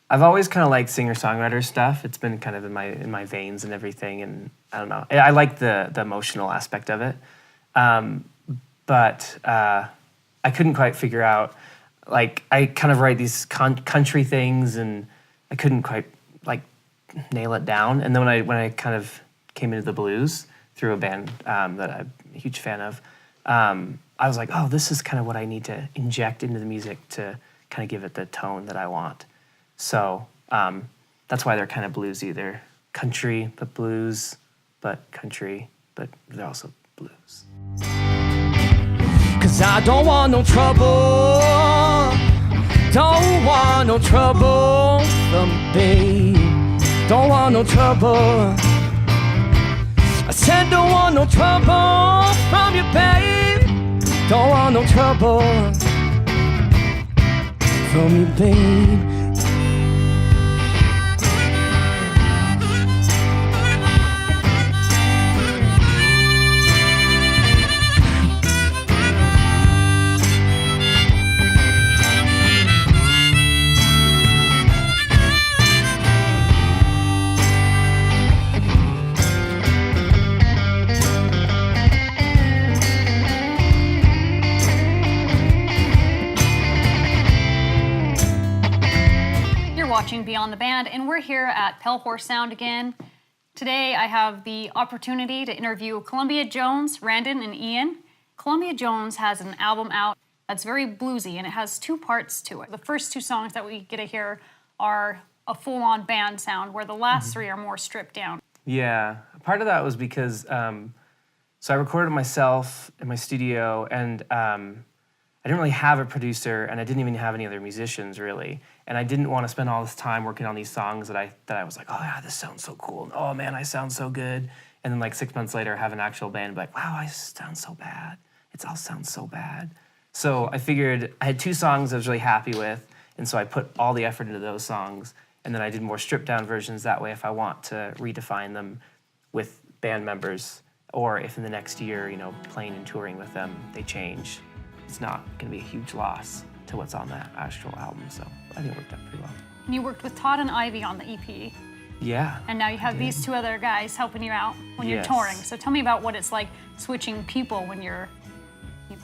I've always kind of liked singer-songwriter stuff. It's been kind of in my veins and everything, and I don't know. I like the emotional aspect of it, but I couldn't quite figure out. Like I kind of write these country things, and I couldn't quite like nail it down. And then when I kind of came into the blues through a band that I'm a huge fan of, I was like, oh, this is kind of what I need to inject into the music to kind of give it the tone that I want. So that's why they're kind of bluesy. They're country, but blues, but country, but they're also blues. 'Cause I don't want no trouble. Don't want no trouble from you, babe. Don't want no trouble. I said don't want no trouble from you, babe. Don't want no trouble from you, babe. Watching Beyond the Band, and we're here at Pale Horse Sound again. Today I have the opportunity to interview Columbia Jones, Randon, and Ian. Columbia Jones has an album out that's very bluesy, and it has two parts to it. The first two songs that we get to hear are a full-on band sound, where the last three are more stripped down. Yeah, part of that was because, so I recorded myself in my studio, and I didn't really have a producer, and I didn't even have any other musicians, really. And I didn't want to spend all this time working on these songs that I was like, oh yeah, this sounds so cool. And, oh man, I sound so good. And then like 6 months later, have an actual band and be like, wow, I sound so bad. It all sounds so bad. So I figured I had two songs I was really happy with, and so I put all the effort into those songs. And then I did more stripped down versions that way if I want to redefine them with band members, or if in the next year, playing and touring with them, they change. It's not going to be a huge loss to what's on that actual album, so I think it worked out pretty well. And you worked with Todd and Ivy on the EP. Yeah. And now you have these two other guys helping you out when you're Yes. touring. So tell me about what it's like switching people when you're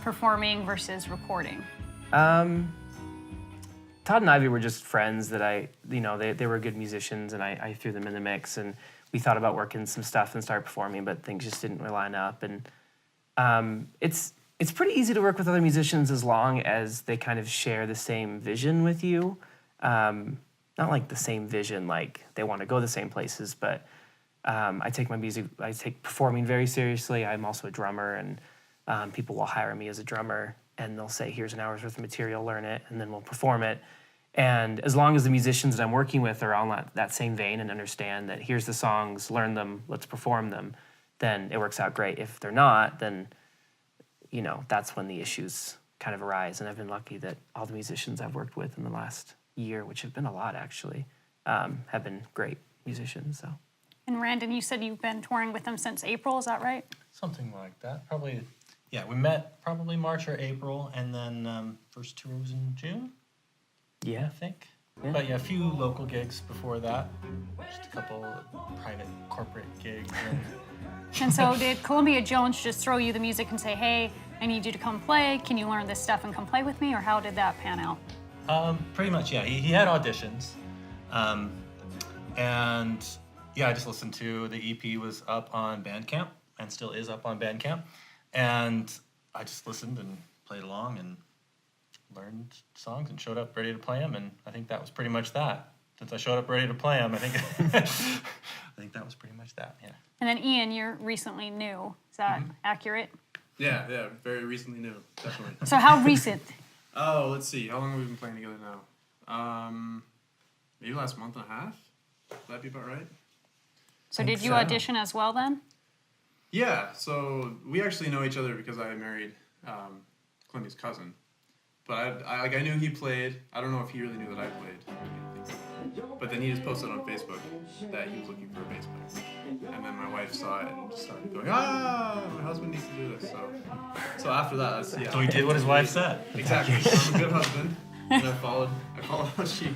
performing versus recording. Todd and Ivy were just friends that they were good musicians, and I threw them in the mix, and we thought about working some stuff and start performing, but things just didn't really line up. And it's pretty easy to work with other musicians as long as they kind of share the same vision with you. Not like the same vision, like they want to go the same places, but I take performing very seriously. I'm also a drummer, and people will hire me as a drummer, and they'll say, here's an hour's worth of material, learn it, and then we'll perform it. And as long as the musicians that I'm working with are on that same vein and understand that here's the songs, learn them, let's perform them, then it works out great. If they're not, then that's when the issues kind of arise. And I've been lucky that all the musicians I've worked with in the last year, which have been a lot actually, have been great musicians. So. And Randon, you said you've been touring with them since April, is that right? Something like that. Probably, yeah, we met probably March or April, and then first tour was in June, Yeah. I think. Yeah. But yeah, a few local gigs before that. Just a couple private corporate gigs. And so did Columbia Jones just throw you the music and say, hey, I need you to come play. Can you learn this stuff and come play with me? Or how did that pan out? Pretty much, yeah. He had auditions. And yeah, I just listened to the EP was up on Bandcamp and still is up on Bandcamp. And I just listened and played along and learned songs and showed up ready to play them. And I think that was pretty much that. Since I showed up ready to play them, I think that was pretty much that, yeah. And then Ian, you're recently new. Is that accurate? Yeah, very recently new, definitely. So how recent? Oh, let's see. How long have we been playing together now? Maybe last month and a half. Would that be about right? So did you audition as well then? Yeah, so we actually know each other because I married Columbia's cousin. But I knew he played. I don't know if he really knew that I played. But then he just posted on Facebook that he was looking for a bass player. And then my wife saw it and just started going, my husband needs to do this. So after that, So he did what his wife said. Exactly. So I'm a good husband. And I I followed what she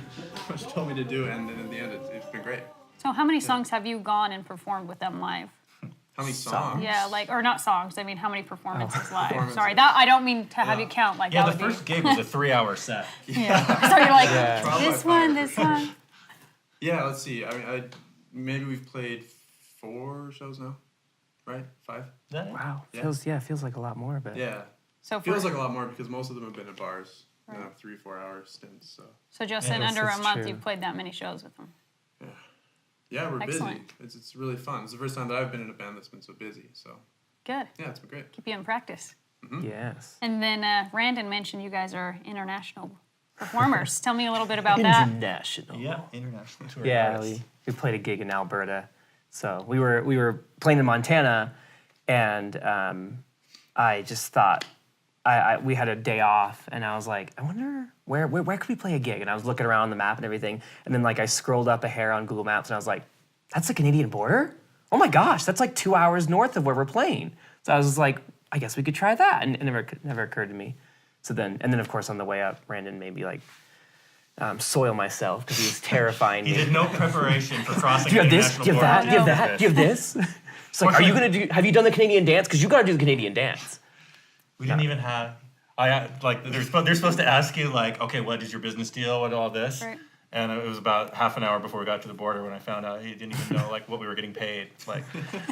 told me to do, and then in the end, it's been great. So how many songs have you gone and performed with them live? How many songs? Yeah, like, or not songs, I mean, how many performances live? Performances. Sorry, that I don't mean to have you count like Yeah, that the would first gig was a 3-hour set. be. Yeah. So you're like, Trial this by one, fire, this for sure. one. Yeah, let's see. I mean, maybe we've played 4 shows now, right? 5? Wow. Yeah. Feels like a lot more, but Yeah. So Feels for, like a lot more because most of them have been at bars, 3-4 hour stints. So just Yeah, in yes, under a that's month, true. you've played that many shows with them. yeah, we're Excellent. busy. It's really fun. It's the first time that I've been in a band that's been so busy. So Good. yeah, it's been great. Keep you in practice. yes. And then Randon mentioned you guys are international performers. Tell me a little bit about that. International. Yeah, international tour. Yeah, artists. we played a gig in Alberta. So we were playing in Montana, and I just thought we had a day off, and I was like, I wonder where could we play a gig? And I was looking around the map and everything, and then like I scrolled up a hair on Google Maps, and I was like, that's the Canadian border? Oh my gosh, that's like 2 hours north of where we're playing. So I was just like, I guess we could try that, and it never occurred to me. So then of course on the way up, Brandon made me like soil myself because he was terrifying He me. did no preparation for crossing Do you have the this? international Do you have that? border. Do you have that? Do you have this? It's like, are you gonna do? Have you done the Canadian dance? Because you gotta do the Canadian dance. We didn't even have. They're supposed to ask you like, okay, what is your business deal? What all this? Right. And it was about half an hour before we got to the border when I found out he didn't even know like what we were getting paid, like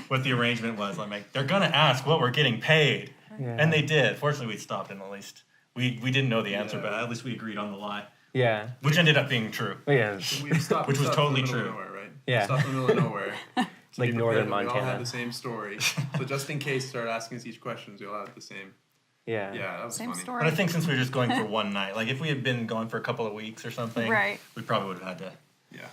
what the arrangement was. I'm like, they're gonna ask what we're getting paid, Yeah. and they did. Fortunately, we stopped and at least we didn't know the answer, Yeah. but at least we agreed on the lie, Yeah. which ended up being true. Oh, yeah. We stopped. Which we was stopped totally in the middle true. Of nowhere, right? Yeah. Stopped in the middle of nowhere. To Like be northern prepared that We all Montana. had the same story. So just in case, start asking us each questions. We all had the same. Yeah. Yeah, that was Same funny. story. But I think since we were just going for one night, like if we had been going for a couple of weeks or something, Right. we probably would have had to Yeah.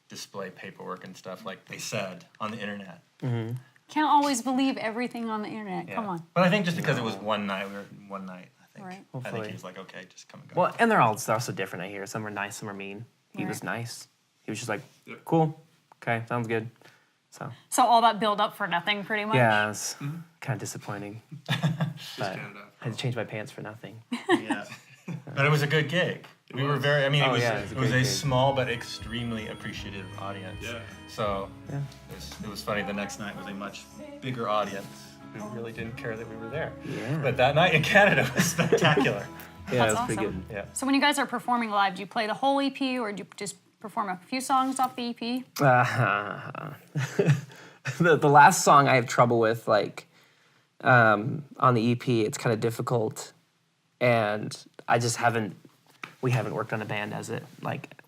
display paperwork and stuff like they said on the internet. Can't always believe everything on the internet. Yeah. Come on. But I think just because it was one night, we were one night. I think. Right. I think Hopefully. he was like, okay, just come and go. Well, and they're also different. I hear some are nice, some are mean. He was Right. nice. He was just like, Yep. cool, okay, sounds good. So So all that build up for nothing, pretty much. yeah, it was kind of disappointing. Just But Canada. I had to change my pants for nothing. Yeah. But it was a good gig. We were very. I mean, Oh, it was. yeah, it was a it was great a gig. small but extremely appreciative audience. Yeah. So Yeah. it was funny. The next night was a much bigger audience who really didn't care that we were there. Yeah. But that night in Canada was spectacular. Yeah, That's it was pretty awesome. good. Yeah. So when you guys are performing live, do you play the whole EP or do you just perform a few songs off the EP? The last song I have trouble with, like on the EP, it's kind of difficult, and I just we haven't worked on a band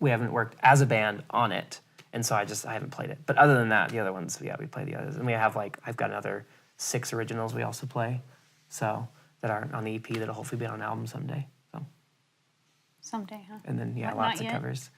we haven't worked as a band on it, and so I haven't played it. But other than that, the other ones, yeah, we play the others, and we have I've got another 6 originals we also play, so that aren't on the EP that'll hopefully be on an album someday. So Someday, huh? and then Not lots of yet? covers.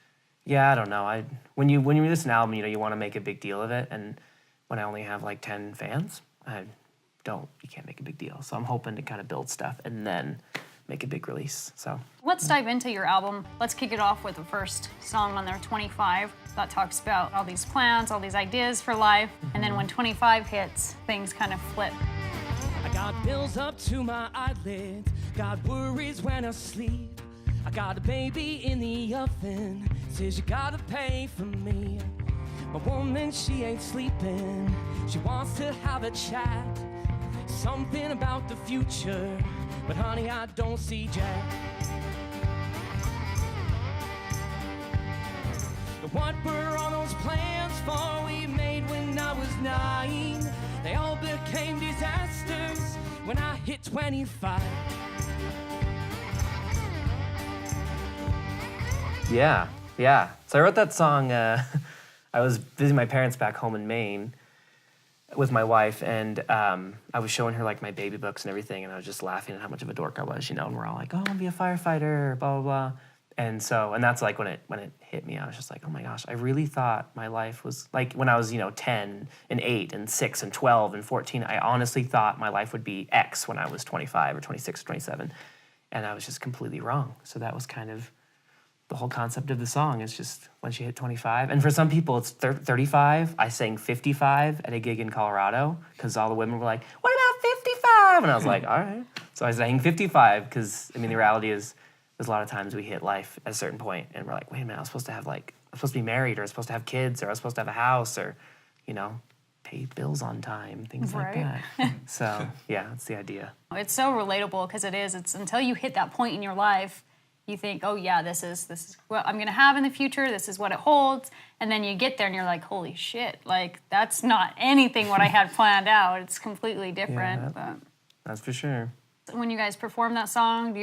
Yeah, I don't know. When you release an album, you want to make a big deal of it, and when I only have 10 fans, you can't make a big deal. So I'm hoping to kind of build stuff and then make a big release. So Let's dive into your album. Let's kick it off with the first song on there, 25. That talks about all these plans, all these ideas for life. And then when 25 hits, things kind of flip. I got bills up to my eyelids, got worries when I sleep. I got a baby in the oven, says you gotta pay for me. My woman, she ain't sleeping, she wants to have a chat. Something about the future, but honey, I don't see jack. What were all those plans for we made when I was 9? They all became disasters when I hit 25. yeah. So I wrote that song. I was visiting my parents back home in Maine with my wife, and I was showing her my baby books and everything, and I was just laughing at how much of a dork I was, and we're all like, "Oh, I'll be a firefighter," blah blah blah. And that's when it hit me. I was just like, "Oh my gosh, I really thought my life was when I was 10 and 8 and 6 and 12 and 14. I honestly thought my life would be X when I was 25 or 26 or 27, and I was just completely wrong. So that was kind of the whole concept of the song. Is just once you hit 25, and for some people it's 35. I sang 55 at a gig in Colorado because all the women were like, "What about 55?" And I was like, "All right." So I sang 55 because the reality is there's a lot of times we hit life at a certain point and we're like, wait a minute, I'm supposed to be married, or I'm supposed to have kids, or I'm supposed to have a house, or, you know, pay bills on time, things like Right. that. So yeah, that's the idea. It's so relatable because it is. It's until you hit that point in your life, you think, oh yeah, this is what I'm gonna have in the future. This is what it holds, and then you get there and you're like, holy shit! Like that's not anything what I had planned out. It's completely different. Yeah. That's for sure. But when you guys perform that song,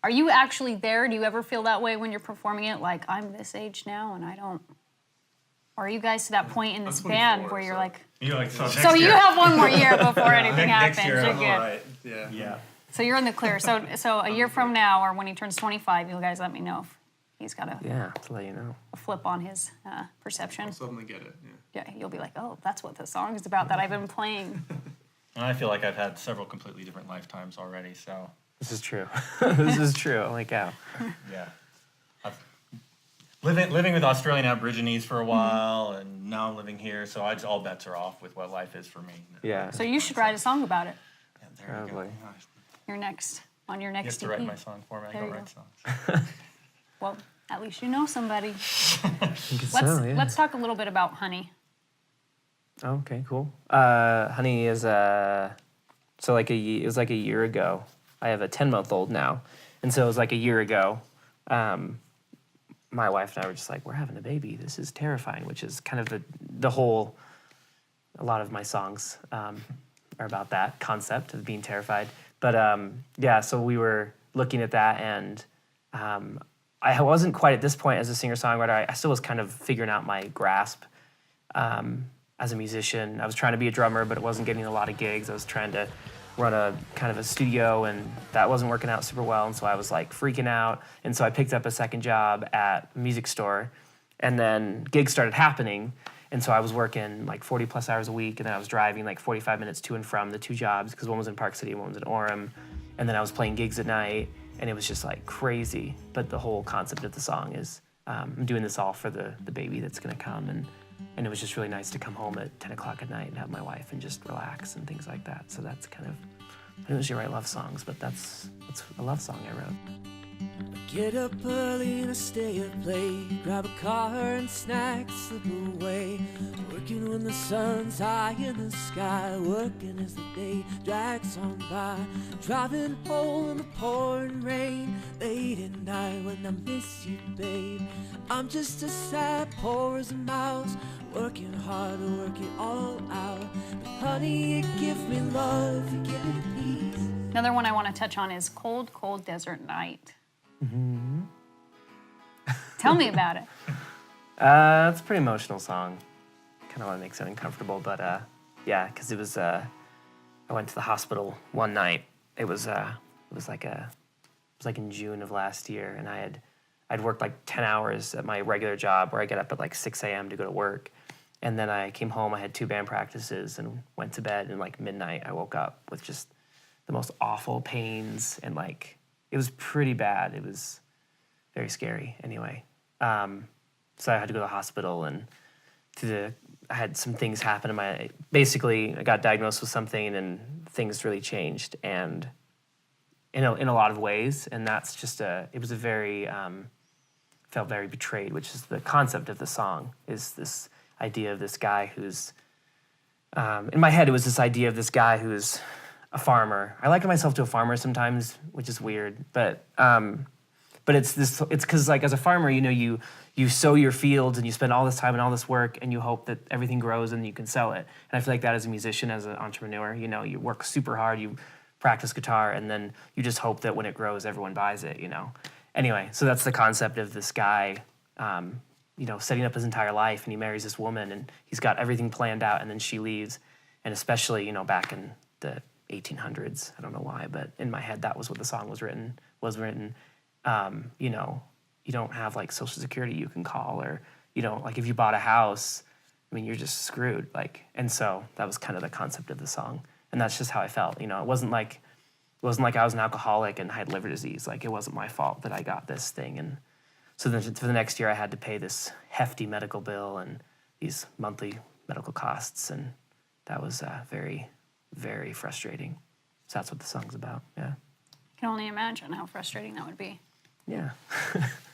are you actually there? Do you ever feel that way when you're performing it? Like I'm this age now and I don't. Or are you guys to that point in this I'm band 24, where you're so- like, You're like, so so you have one more year before anything happens. next year, You're I'm good. all right. Yeah. Yeah. So you're in the clear. So a year from now, or when he turns 25, you guys let me know if he's got Yeah, to let you know. a flip on his perception. I'll suddenly get it. Yeah. Yeah, you'll be like, oh, that's what the song is about that I've been playing. And I feel like I've had several completely different lifetimes already, so This is true. This is true. Holy cow. yeah. I've living with Australian Aborigines for a while, and now I'm living here, so all bets are off with what life is for me. Yeah. So you should write a song about it. Yeah, there you go. Probably. Your next on your You have next to write EP. my song for me. I There don't you write go. songs. Well, at least you know somebody. Let's Let's talk a little bit about Honey. Okay, cool. Honey is so like it was like a year ago. I have a 10-month-old now, and so it was like a year ago. My wife and I were just like, we're having a baby. This is terrifying, which is kind of the whole. A lot of my songs are about that concept of being terrified. But yeah, so we were looking at that, and I wasn't quite at this point as a singer-songwriter. I still was kind of figuring out my grasp. As a musician, I was trying to be a drummer, but it wasn't getting a lot of gigs. I was trying to run a kind of a studio, and that wasn't working out super well. And so I was like freaking out. And so I picked up a second job at a music store, and then gigs started happening. And so I was working like 40 plus hours a week, and then I was driving like 45 minutes to and from the two jobs, because one was in Park City and one was in Orem. And then I was playing gigs at night, and it was just like crazy. But the whole concept of the song is I'm doing this all for the baby that's gonna come. And it was just really nice to come home at 10 o'clock at night and have my wife and just relax and things like that. So that's kind of, I don't usually write love songs, but that's a love song I wrote. Get up early and I stay up late. Grab a car and snacks, slip away. Working when the sun's high in the sky. Working as the day drags on by. Driving home in the pouring rain. Late at night when I miss you, babe. I'm just a sad poor as a mouse. Working hard to work it all out. But honey, you give me love, you give me peace. Another one I want to touch on is Cold, Cold Desert Night. Mm-hmm. Tell me about it. It's a pretty emotional song. Kind of want to make something comfortable, but yeah, because it was. I went to the hospital one night. It was like in June of last year, and I'd worked like 10 hours at my regular job where I get up at like 6 a.m. to go to work, and then I came home. I had 2 band practices and went to bed, and like midnight I woke up with just the most awful pains, and like it was pretty bad. It was very scary. Anyway. So I had to go to the hospital, and I had some things happen basically I got diagnosed with something, and things really changed, and in a lot of ways, and that's just it was a very, felt very betrayed, which is the concept of the song, is this idea of this guy who's, in my head it was this idea of this guy who's a farmer. I liken myself to a farmer sometimes, which is weird, but it's because like as a farmer, you know, you sow your fields and you spend all this time and all this work and you hope that everything grows and you can sell it. And I feel like that as a musician, as an entrepreneur, you know, you work super hard, you practice guitar, and then you just hope that when it grows, everyone buys it, you know. Anyway, so that's the concept of this guy, you know, setting up his entire life, and he marries this woman and he's got everything planned out, and then she leaves. And especially, you know, back in the 1800s, I don't know why, but in my head, that was what the song was written. You know, you don't have like Social Security you can call, or, you know, like if you bought a house, I mean, you're just screwed. Like, and so that was kind of the concept of the song, and that's just how I felt. You know, it wasn't like I was an alcoholic and I had liver disease. Like, it wasn't my fault that I got this thing. And so then for the next year, I had to pay this hefty medical bill and these monthly medical costs, and that was very, very frustrating. So that's what the song's about. Yeah. I can only imagine how frustrating that would be. Yeah.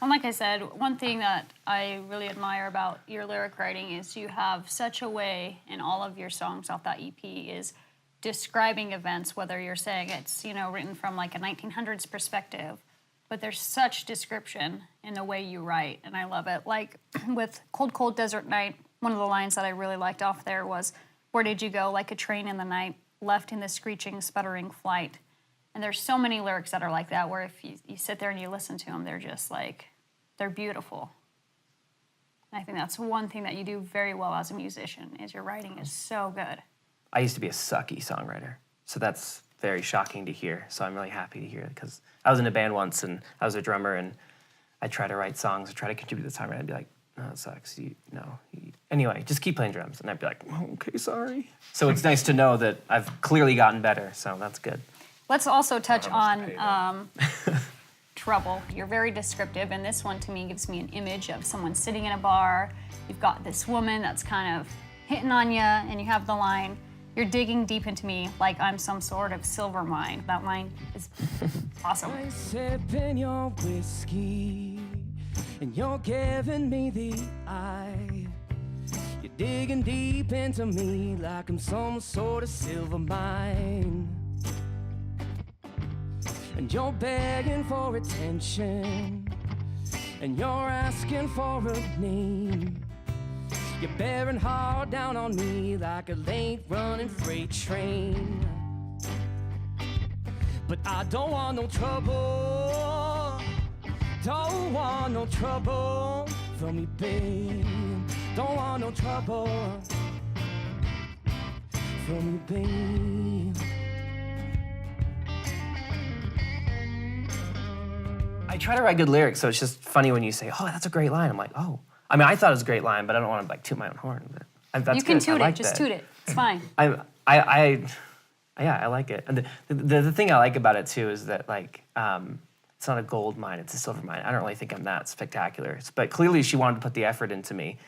And like I said, one thing that I really admire about your lyric writing is you have such a way in all of your songs off that EP is describing events, whether you're saying it's, written from like a 1900s perspective, but there's such description in the way you write, and I love it. Like with Cold, Cold Desert Night, one of the lines that I really liked off there was, "Where did you go, like a train in the night, left in the screeching, sputtering flight?" And there's so many lyrics that are like that, where if you sit there and you listen to them, they're just like, they're beautiful. And I think that's one thing that you do very well as a musician, is your writing is so good. I used to be a sucky songwriter, so that's very shocking to hear. So I'm really happy to hear it, because I was in a band once, and I was a drummer, and I'd try to write songs, I'd try to contribute to the song, and I'd be like, "No, it sucks. Anyway, just keep playing drums." And I'd be like, "Oh, okay, sorry." So it's nice to know that I've clearly gotten better, so that's good. Let's also touch on Trouble. You're very descriptive, and this one to me gives me an image of someone sitting in a bar. You've got this woman that's kind of hitting on you, and you have the line, "You're digging deep into me like I'm some sort of silver mine." That line is awesome. I'm sipping your whiskey, and you're giving me the eye. You're digging deep into me like I'm some sort of silver mine. And you're begging for attention, and you're asking for a name. You're bearing hard down on me like a late running freight train. But I don't want no trouble, don't want no trouble from me, babe. Don't want no trouble from me, babe. I try to write good lyrics, so it's just funny when you say, "Oh, that's a great line." I'm like, "Oh." I mean, I thought it was a great line, but I don't want to like toot my own horn. But that's You can good. I toot like it, just that. toot it. It's fine. Yeah, I like it. And the thing I like about it too is that like it's not a gold mine, it's a silver mine. I don't really think I'm that spectacular. But clearly she wanted to put the effort into me.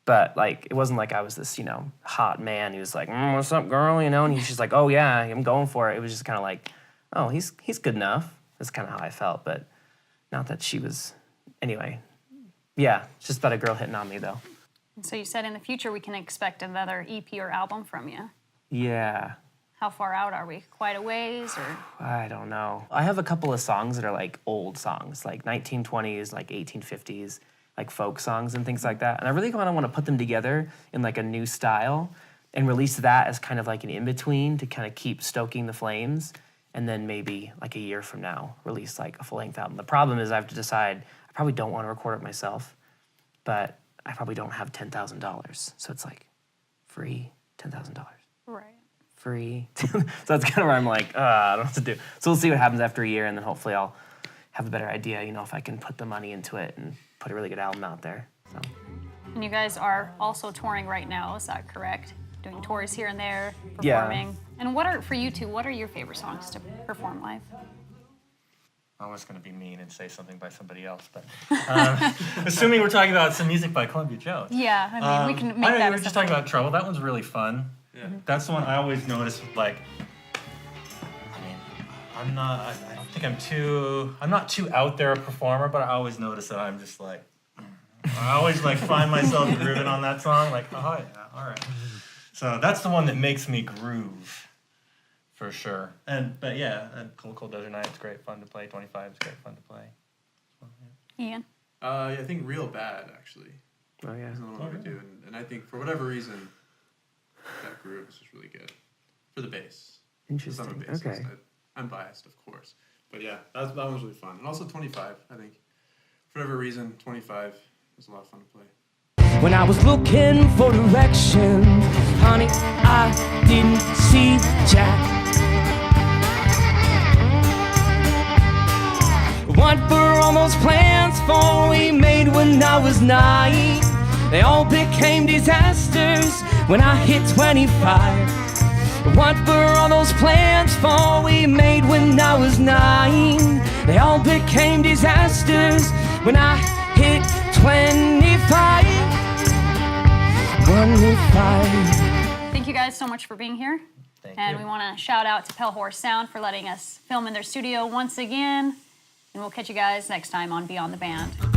But like it wasn't like I was this, hot man who was like, "What's up, girl?" And he's just like, "Oh yeah, I'm going for it." It was just kind of like, "Oh, he's good enough." That's kind of how I felt, but not that she was. Anyway, yeah, it's just about a girl hitting on me though. So you said in the future we can expect another EP or album from you. Yeah. How far out are we? Quite a ways, or? I don't know. I have a couple of songs that are like old songs, like 1920s, like 1850s, like folk songs and things like that. And I really kind of want to put them together in like a new style and release that as kind of like an in-between to kind of keep stoking the flames. And then maybe like a year from now, release like a full-length album. The problem is I have to decide, I probably don't want to record it myself, but I probably don't have $10,000. So it's like free $10,000. Right. Free. So that's kind of where I'm like, I don't know what to do. So we'll see what happens after a year, and then hopefully I'll have a better idea, if I can put the money into it and put a really good album out there. So. And you guys are also touring right now, is that correct? Doing tours here and there, Yeah. performing. And for you two, what are your favorite songs to perform live? I was going to be mean and say something by somebody else, but assuming we're talking about some music by Columbia Jones. Yeah, I mean, we can make that. We were just talking about Trouble. That one's really fun. Yeah. That's the one I always notice. Like, I mean, I don't think I'm not too out there a performer, but I always notice that I'm just like, I always like find myself grooving on that song. Like, oh yeah, all right. So that's the one that makes me groove. For sure. But yeah, Cold Cold Desert Night, it's great fun to play. 25 is great fun to play. So, yeah. Ian? I think Real Bad, actually, Oh, yeah. is another one we do. And I think for whatever reason, that groove is just really good. For the bass. Interesting. Because I'm a bassist. Okay. I'm biased, of course. But yeah, that one's really fun. And also 25, I think. For whatever reason, 25 is a lot of fun to play. When I was looking for direction, honey, I didn't see Jack. What were all those plans for we made when I was 9? They all became disasters when I hit 25. What were all those plans for we made when I was 9? They all became disasters when I hit 25. 25. Thank you guys so much for being here. Thank And you. we want to shout out to Pale Horse Sound for letting us film in their studio once again. and we'll catch you guys next time on Beyond the Band.